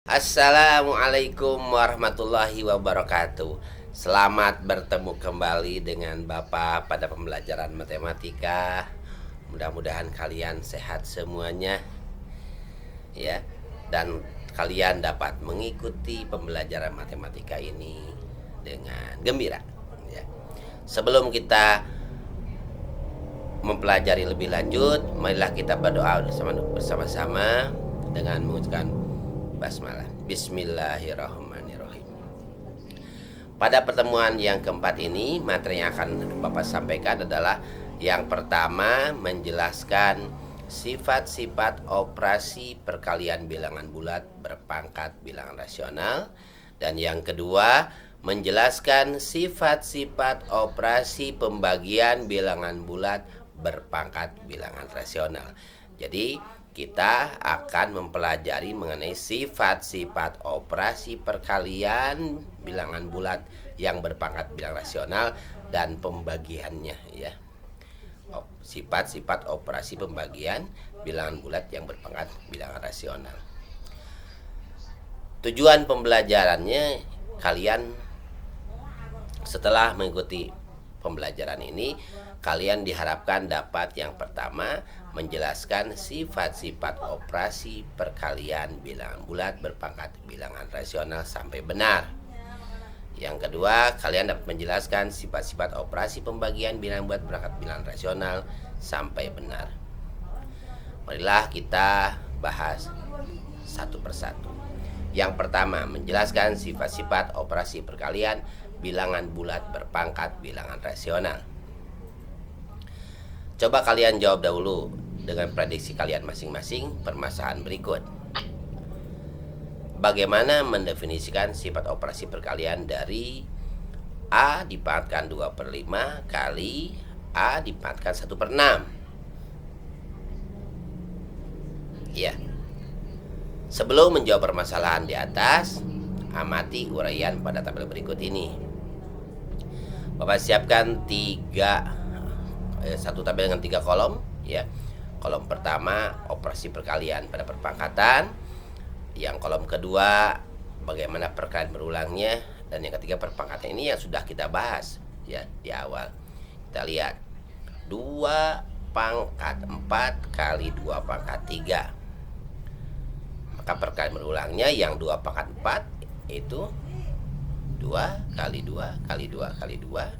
Assalamualaikum warahmatullahi wabarakatuh. Selamat bertemu kembali dengan Bapak pada pembelajaran matematika. Mudah-mudahan kalian sehat semuanya ya, dan kalian dapat mengikuti pembelajaran matematika ini dengan gembira ya. Sebelum kita mempelajari lebih lanjut, marilah kita berdoa bersama-sama dengan mengucapkan basmalah. Bismillahirrahmanirrahim. Pada pertemuan yang keempat ini, materi yang akan Bapak sampaikan adalah yang pertama, menjelaskan sifat-sifat operasi perkalian bilangan bulat berpangkat bilangan rasional. Dan yang kedua, menjelaskan sifat-sifat operasi pembagian bilangan bulat berpangkat bilangan rasional. Jadi kita akan mempelajari mengenai sifat-sifat operasi perkalian bilangan bulat yang berpangkat bilangan rasional dan pembagiannya ya. Sifat-sifat operasi pembagian bilangan bulat yang berpangkat bilangan rasional. Tujuan pembelajarannya, kalian setelah mengikuti pembelajaran ini, kalian diharapkan dapat yang pertama menjelaskan sifat-sifat operasi perkalian bilangan bulat berpangkat bilangan rasional sampai benar. Yang kedua, kalian dapat menjelaskan sifat-sifat operasi pembagian bilangan bulat berpangkat bilangan rasional sampai benar. Marilah kita bahas satu persatu. Yang pertama, menjelaskan sifat-sifat operasi perkalian bilangan bulat berpangkat bilangan rasional. Coba kalian jawab dahulu dengan prediksi kalian masing-masing permasalahan berikut. Bagaimana mendefinisikan sifat operasi perkalian dari A dipangkatkan 2/5 kali A dipangkatkan 1/6? Ya. Sebelum menjawab permasalahan di atas, amati uraian pada tabel berikut ini. Bapak siapkan satu tabel dengan 3 kolom ya. Kolom pertama operasi perkalian pada perpangkatan, yang kolom kedua bagaimana perkalian berulangnya, dan yang ketiga perpangkatan. Ini yang sudah kita bahas ya di awal. Kita lihat 2/4 kali 2/3, maka perkalian berulangnya yang 2/4 itu 2 kali 2 kali 2 kali 2,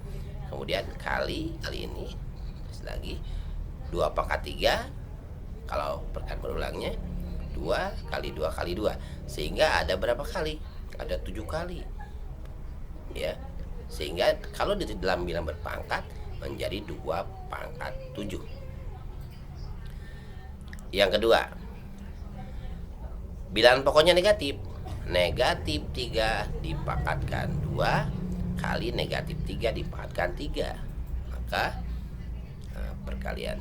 kemudian kali ini terus lagi 2/3, kalau perkalian berulangnya 2 kali 2 kali 2, sehingga ada berapa kali? Ada 7 kali ya, sehingga kalau di dalam bilangan berpangkat menjadi 2/7. Yang kedua, bilangan pokoknya negatif. Negatif 3 dipangkatkan 2 kali negatif 3 dipangkatkan 3. Maka perkalian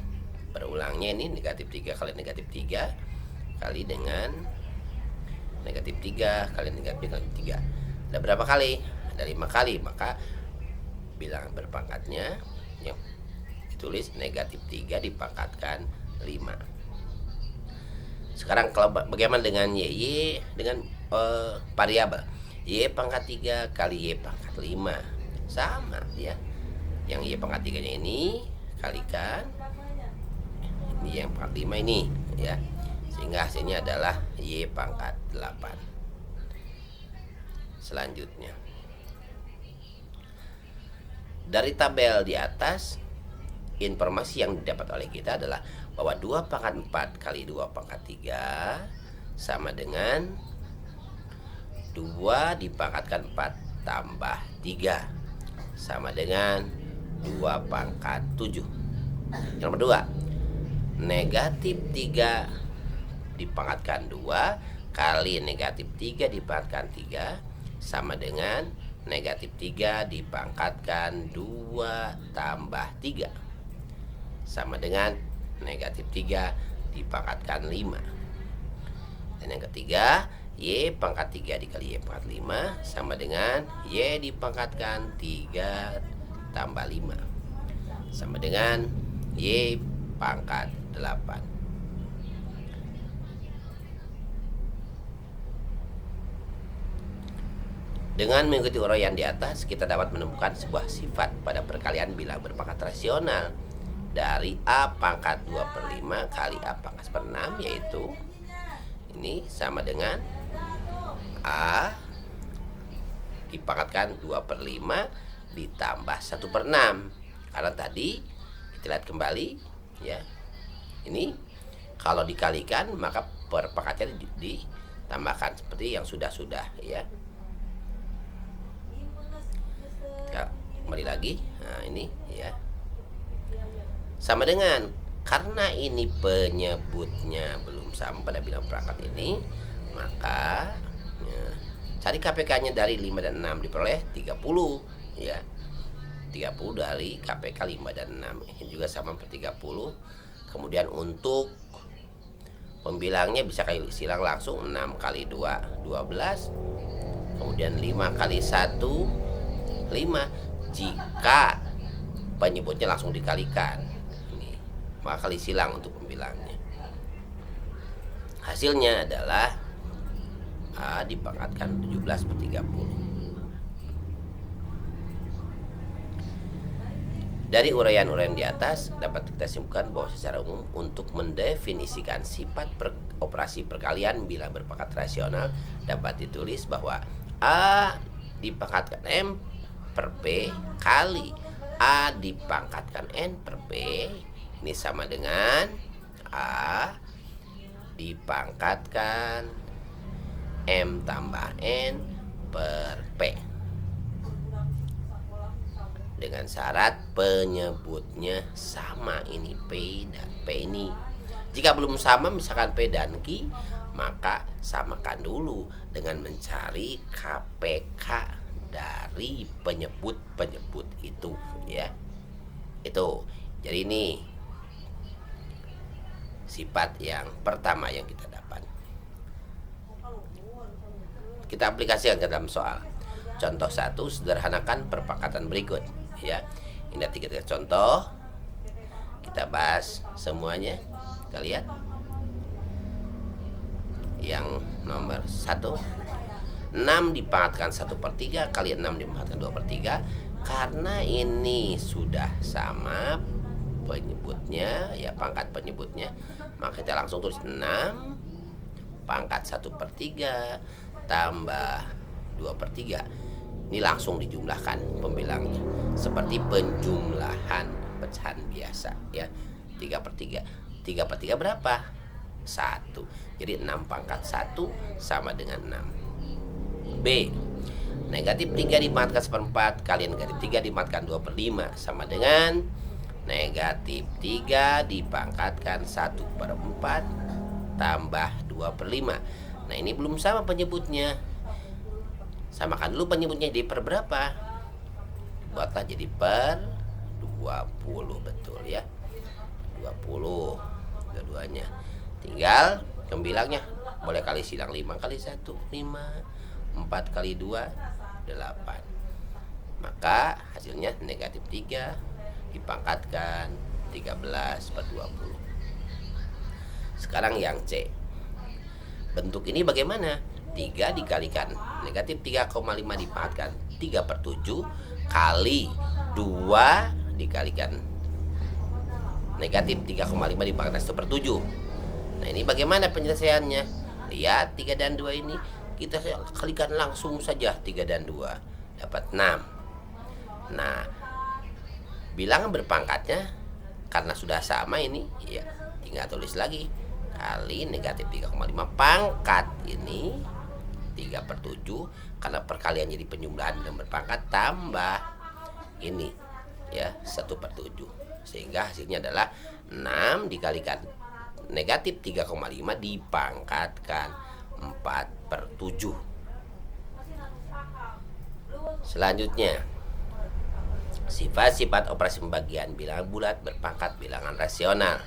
berulangnya ini negatif 3 kali negatif 3 kali dengan negatif 3 kali negatif 3. Ada berapa kali? Ada 5 kali. Maka bilangan berpangkatnya yang ditulis negatif 3 dipangkatkan 5. Sekarang kalau bagaimana dengan Y dengan variabel Y pangkat 3 kali Y pangkat 5, sama ya. Yang Y pangkat 3 nya ini kalikan ini yang pangkat 5 ini ya, sehingga hasilnya adalah Y pangkat 8. Selanjutnya, dari tabel di atas, informasi yang didapat oleh kita adalah bahwa 2/4 kali 2/3 sama dengan 2 dipangkatkan 4 tambah 3 sama dengan 2/7. Yang nomor 2, negatif 3 dipangkatkan 2 kali negatif 3 dipangkatkan 3 sama dengan negatif 3 dipangkatkan 2 tambah 3 sama dengan negatif 3 dipangkatkan 5. Dan yang ketiga, Y pangkat 3 dikali Y pangkat 5 sama dengan Y dipangkatkan 3 tambah 5 sama dengan Y pangkat 8. Dengan mengikuti uraian di atas, kita dapat menemukan sebuah sifat pada perkalian bilang berpangkat rasional dari A pangkat 2/5 kali A pangkat 1/6, yaitu ini sama dengan A dipangkatkan 2/5 ditambah 1/6. Karena tadi kita lihat kembali ya, ini kalau dikalikan maka perpangkatnya ditambahkan seperti yang sudah ya. Kembali lagi, nah ini ya sama dengan, karena ini penyebutnya belum sama pada bilang perangkat ini, maka ya, cari KPK-nya dari 5 dan 6 diperoleh 30 ya. 30 dari KPK 5 dan 6 ini juga sama seperti 30. Kemudian untuk pembilangnya bisa kali silang langsung, 6 kali 2 12, kemudian 5 kali 1 5. Jika penyebutnya langsung dikalikan ini, maka kali silang untuk pembilangnya. Hasilnya adalah A dipangkatkan 17/30. Dari uraian-uraian di atas dapat kita simpulkan bahwa secara umum untuk mendefinisikan sifat operasi perkalian bila berpangkat rasional dapat ditulis bahwa A dipangkatkan M per P kali A dipangkatkan N per P ini sama dengan A dipangkatkan M tambah N per P, dengan syarat penyebutnya sama, ini P dan P ini. Jika belum sama, misalkan P dan Q, maka samakan dulu dengan mencari KPK dari penyebut itu ya. Itu. Jadi ini sifat yang pertama yang kita dapat. Kita aplikasikan ke dalam soal. Contoh 1, sederhanakan perpangkatan berikut ya. Ini ada 3 contoh. Kita bahas semuanya. Kita lihat. Yang nomor 1, 6 dipangkatkan 1/3 kali 6 dipangkatkan 2/3. Karena ini sudah sama penyebutnya ya, pangkat penyebutnya, maka kita langsung tulis 6 pangkat 1/3 tambah 2/3. Ini langsung dijumlahkan pembilangnya seperti penjumlahan pecahan biasa ya. 3/3. 3/3 berapa? 1. Jadi 6 pangkat 1 sama dengan 6. B, negatif 3 dipangkatkan 1/4 kali negatif 3 dipangkatkan 2/5 sama dengan negatif 3 dipangkatkan 1/4 tambah 2/5. Nah ini belum sama penyebutnya. Samakan dulu penyebutnya jadi per berapa? Buatlah jadi per 20, betul ya. 20 dua-duanya. Tinggal pembilangnya boleh kali silang, 5 kali 1 5, 4 kali 2 8. Maka hasilnya negatif 3 dipangkatkan 13/20. Sekarang yang C. Bentuk ini bagaimana? 3 dikalikan negatif 3,5 dipangkatkan 3/7 kali 2 dikalikan negatif 3,5 dipangkatkan 1/7. Nah ini bagaimana penyelesaiannya? Lihat 3 dan 2 ini kita kalikan langsung saja, 3 dan 2 dapat 6. Nah bilangan berpangkatnya karena sudah sama ini ya, tinggal tulis lagi kali negatif 3,5 pangkat ini 3/7 karena perkalian jadi penjumlahan dan berpangkat tambah ini ya 1/7, sehingga hasilnya adalah 6 dikalikan negatif 3,5 dipangkatkan 4/7. Selanjutnya, sifat-sifat operasi pembagian bilangan bulat berpangkat bilangan rasional.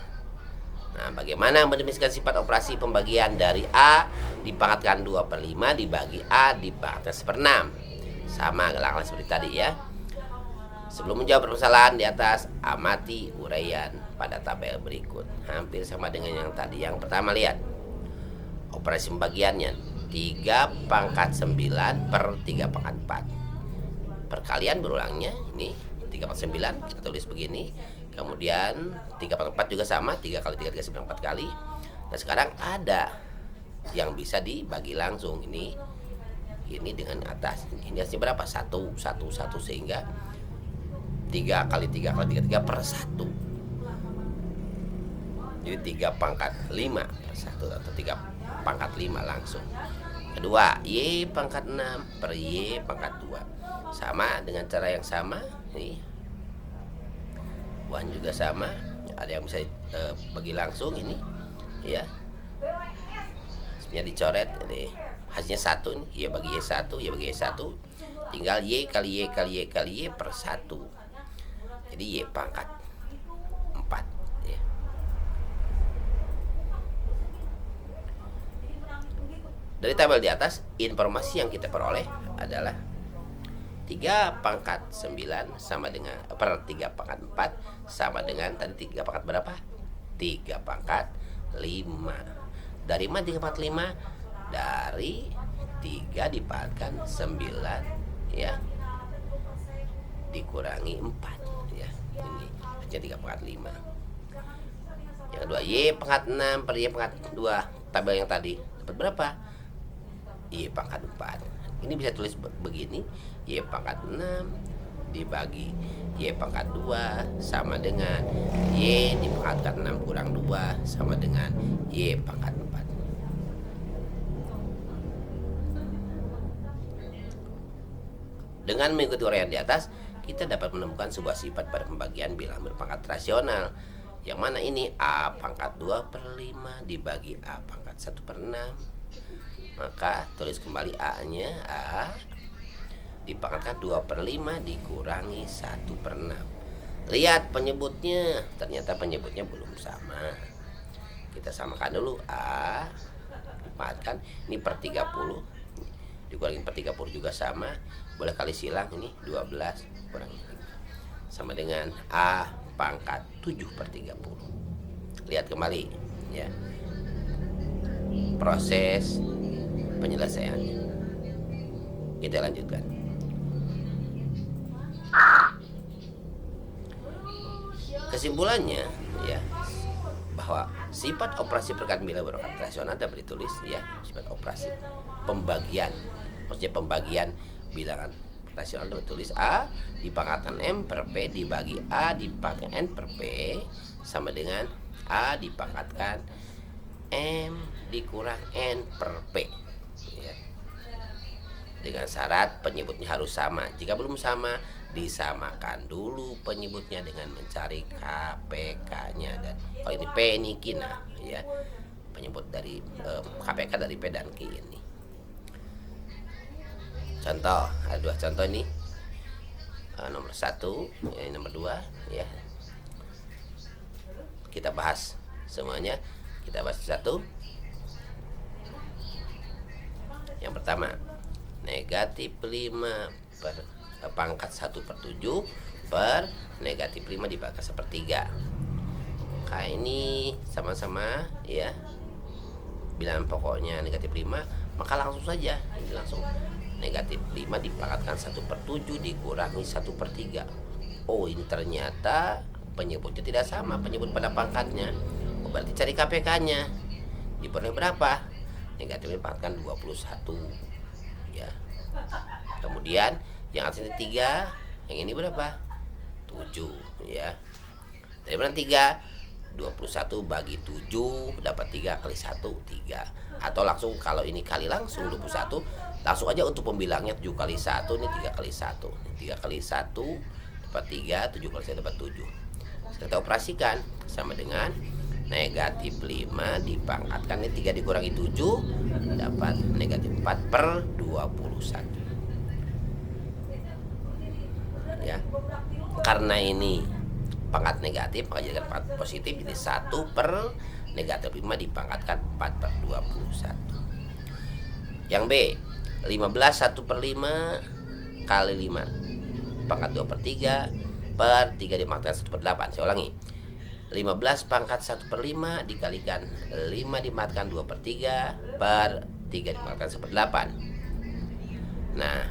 Nah, bagaimana mendefinisikan sifat operasi pembagian dari A dipangkatkan 2/5 dibagi A dipangkatkan 1/6? Sama gelakan seperti tadi ya. Sebelum menjawab permasalahan di atas, amati uraian pada tabel berikut. Hampir sama dengan yang tadi. Yang pertama lihat operasi pembagiannya 3 pangkat 9 per 3 pangkat 4. Perkalian berulangnya ini 3 pangkat 9 kita tulis begini. Kemudian 3 pangkat 4 juga sama, 3 kali 3 3 9 4 kali. Nah sekarang ada yang bisa dibagi langsung, ini dengan atas. Ini hasilnya berapa? 1 1 1 sehingga 3 kali 3 kali 3 3 per 1. Jadi 3 pangkat 5 per 1 atau 3 pangkat 5 langsung. Kedua, Y pangkat 6 per Y pangkat 2. Sama dengan cara yang sama. Nih. 1 juga sama. Ada yang bisa bagi langsung ini. Ya. Sebenarnya dicoret ini. Hasilnya 1 nih. Y bagi Y1, Y bagi Y1. Tinggal Y kali Y kali Y kali Y per 1. Jadi Y pangkat 4 ya. Dari tabel di atas, informasi yang kita peroleh adalah 3 pangkat 9 sama dengan per 3 pangkat 4 sama dengan tadi 3 pangkat berapa? 3 pangkat 5. Dari mana 3 pangkat 5? Dari 3 dipangkat 9 ya. Dikurangi 4 ya. Ini aja 3 pangkat 5. Yang kedua, Y pangkat 6 per Y pangkat 2. Tabel yang tadi dapat berapa? Y pangkat 4. Ini bisa tulis begini, Y pangkat 6 dibagi Y pangkat 2 sama dengan Y dipangkatkan 6 kurang 2 sama dengan Y pangkat 4. Dengan mengikuti uraian di atas, kita dapat menemukan sebuah sifat pada pembagian bilang berpangkat rasional. Yang mana ini A pangkat 2 per 5 dibagi A pangkat 1 per 6. Maka tulis kembali A-nya, A dipangkatkan 2 per 5 dikurangi 1 per 6. Lihat penyebutnya, ternyata penyebutnya belum sama. Kita samakan dulu. A dipangkatkan, ini per 30 dikurangi per 30 juga sama. Boleh kali silang, ini 12 kurangi 5 sama dengan A pangkat 7 per 30. Lihat kembali ya proses penyelesaiannya. Kita lanjutkan. Kesimpulannya ya bahwa sifat operasi perkalian bilangan berpangkat rasional dapat ditulis ya, sifat operasi pembagian, maksudnya pembagian bilangan rasional dapat ditulis A dipangkatkan M per P dibagi A dipangkatkan N per P sama dengan A dipangkatkan M dikurang N per P ya. Dengan syarat penyebutnya harus sama. Jika belum sama, disamakan dulu penyebutnya dengan mencari KPK-nya. Dan kalau ini P ini kina ya, penyebut dari KPK dari P dan Q ini. Contoh, ada 2 contoh ini. Nomor 1, nomor 2 ya. Kita bahas semuanya. Kita bahas satu. Yang pertama, negatif 5 per pangkat 1 per 7 per negatif 5 dibagi 1/3. Nah ini sama-sama ya bilangan pokoknya negatif 5, maka langsung saja ini langsung negatif 5 dipangkatkan 1/7 dikurangi 1/3. Oh ini ternyata penyebutnya tidak sama, penyebut pada pangkatnya. Oh, berarti cari KPK-nya. Diperoleh berapa? Negatif dipangkatkan 21 ya. Kemudian yang atasnya 3, yang ini berapa? 7 ya. Dari mana 3? 21 bagi 7 dapat 3 kali 1 3. Atau langsung kalau ini kali langsung 21, langsung aja untuk pembilangnya 7 kali 1 ini 3 kali 1. 3 kali 1 dapat 3, 7 kali 1 dapat 7. Kita operasikan sama dengan negatif 5 dipangkatkan ini 3 dikurangi 7 dapat negatif 4 per 21 ya. Karena ini pangkat negatif maka jadikan pangkat positif, jadi 1 per negatif 5 dipangkatkan 4 per 21. Yang B 15 1 per 5 kali 5 pangkat 2 per 3 per 3 dipangkatkan 1 per 8. Saya ulangi, 15 pangkat 1 per 5 dikalikan 5 dipangkatkan 2 per 3 per 3 dipangkatkan 1/8. Nah,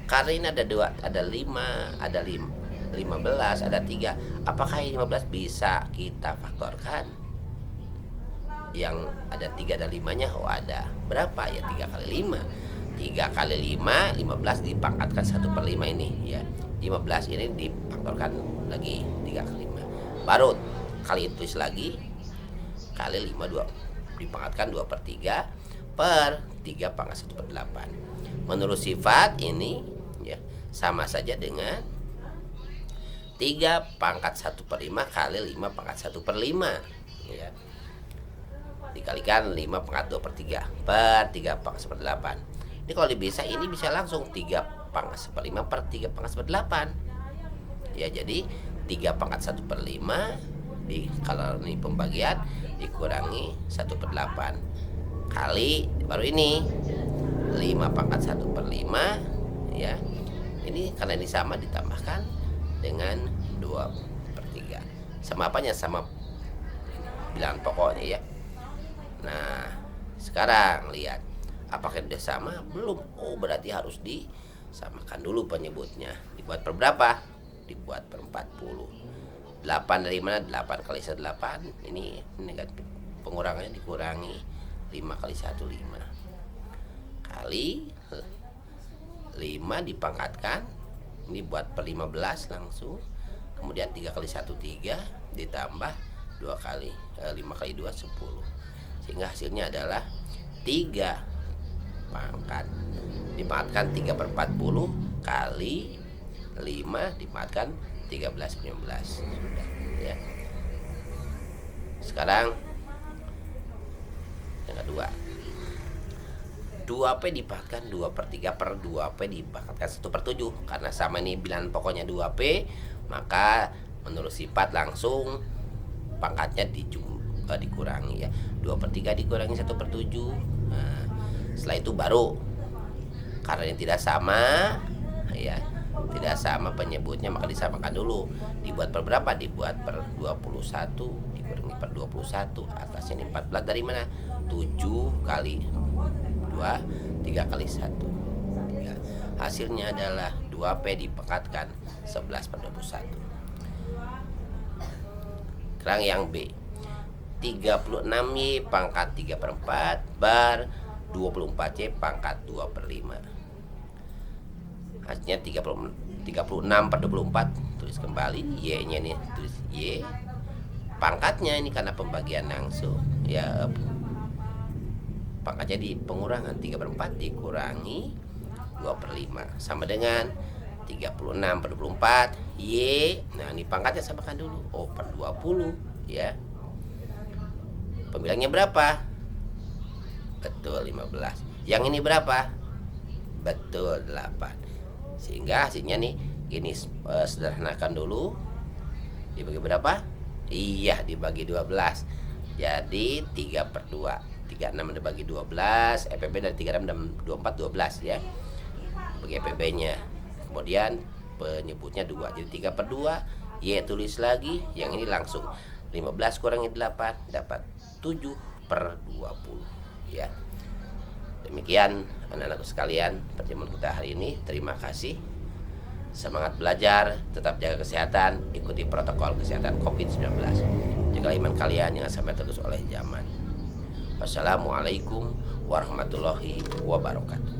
karena ini ada 2, ada 5, ada 15, ada 3. Apakah 15 bisa kita faktorkan? Yang ada 3 dan 5-nya, oh ada. Berapa ya 3 kali 5? 3 kali 5, 15 dipangkatkan 1/5 ini ya. 15 ini difaktorkan lagi 3 kali 5. Baru kali tulis lagi kali 5, 2 dipangkatkan 2/3 per 3 pangkat 1/8. Menurut sifat ini ya sama saja dengan 3 pangkat 1/5 kali 5 pangkat 1/5 ya. Dikalikan 5 pangkat 2/3 per 3 pangkat 1/8. Ini kalau bisa ini bisa langsung 3 pangkat 1/5 per 3 pangkat 1/8. Ya jadi 3 pangkat 1/5 kalau ini pembagian dikurangi 1/8 kali baru ini 5 pangkat 1/5 ya. Ini karena ini sama ditambahkan dengan 2/3. Sama apanya? Sama bilangan pokoknya ya. Nah, sekarang lihat apakah udah sama? Belum. Oh, berarti harus disamakan dulu penyebutnya. Dibuat per berapa? Dibuat per 40. 8 dari mana? 8 kali 8. Ini negatif. Pengurangannya dikurangi 5 kali 1 5. Kali 5 dipangkatkan. Ini buat per 15 langsung. Kemudian 3 kali 1 3 ditambah 2 kali 5 kali 2 10. Sehingga hasilnya adalah 3 pangkat dipangkatkan 3/40 kali 5 dipangkatkan 13/15. Sudah ya. Sekarang yang kedua, 2P dipangkatkan 2/3 per 2P dipangkatkan 1/7. Karena sama ini bilangan pokoknya 2P, maka menurut sifat langsung pangkatnya dikurangi ya. 2/3 dikurangi 1/7. Nah, setelah itu baru karena ini tidak sama ya, tidak sama penyebutnya, maka disamakan dulu. Dibuat per berapa? Dibuat per 21 dikurangi per 21. Atasnya ini 14 dari mana? 7 kali 2 3 kali 1 3. Hasilnya adalah 2P dipangkatkan 11/21. Sekarang yang B, 36Y pangkat 3/4 bar 24Y pangkat 2/5. Hasilnya 36/24. Tulis kembali Y-nya nih, tulis Y. Pangkatnya ini karena pembagian langsung ya, pangkatnya di pengurangan 3/4 dikurangi 2/5 sama dengan 36/24 Y. Nah ini pangkatnya samakan dulu. Oh per 20 ya. Pembilangnya berapa? Betul 15. Yang ini berapa? Betul 8. Sehingga hasilnya nih gini, sederhanakan dulu. Dibagi berapa? Iya, dibagi 12. Jadi 3/2. 36 dibagi 12, EPB dari 36 dan 24 12 ya. Bagi EPB-nya. Kemudian penyebutnya 2. Jadi 3/2, Y tulis lagi, yang ini langsung 15 kurangi 8 dapat 7/20 ya. Demikian anak-anakku sekalian pertemuan kita hari ini. Terima kasih. Semangat belajar, tetap jaga kesehatan, ikuti protokol kesehatan COVID-19. Jaga iman kalian yang sampai terus oleh zaman. Wassalamualaikum warahmatullahi wabarakatuh.